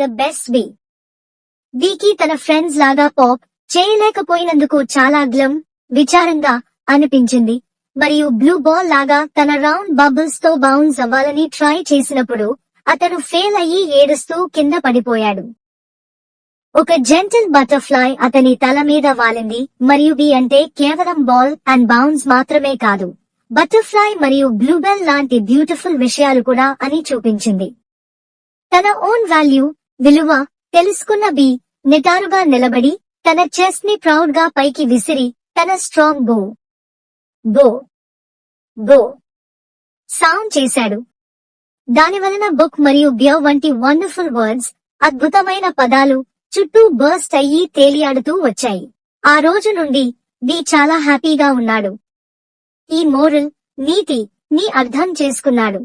The best be. బీకి తన friends లాగా పాప్ చేయలేకపోయినందుకు చాలా గ్లమ్, విచారంగా అనిపించింది. మరియు బ్లూ బాల్ లాగా తన రౌండ్ బబుల్స్ తో బౌన్స్ అవ్వాలని ట్రై చేసినప్పుడు అతను ఫెయిల్ అయ్యి ఏడుస్తూ కింద పడిపోయాడు. ఒక జెంటిల్ బటర్ఫ్లై అతని తల మీద వాలింది మరియు బీ అంటే కేవలం బాల్ అండ్ బౌన్స్ మాత్రమే కాదు, బటర్ఫ్లై మరియు బ్లూబెల్ లాంటి బ్యూటిఫుల్ విషయాలు కూడా అని చూపించింది. తన ఓన్ వాల్యూ, విలువ తెలుసుకున్న బీ నిటారుగా నిలబడి తన చెస్ట్ ని ప్రౌడ్ గా పైకి విసిరి తన స్ట్రాంగ్ బో బో బో సౌండ్ చేశాడు. దానివలన బుక్ మరియు బ్యో వంటి వండర్ఫుల్ వర్డ్స్, అద్భుతమైన పదాలు చుట్టూ బర్స్ట్ అయ్యి తేలియాడుతూ వచ్చాయి. ఆ రోజు నుండి బీ చాలా హ్యాపీగా ఉన్నాడు. ఈ మోరల్, నీతి ని అర్థం చేసుకున్నాడు.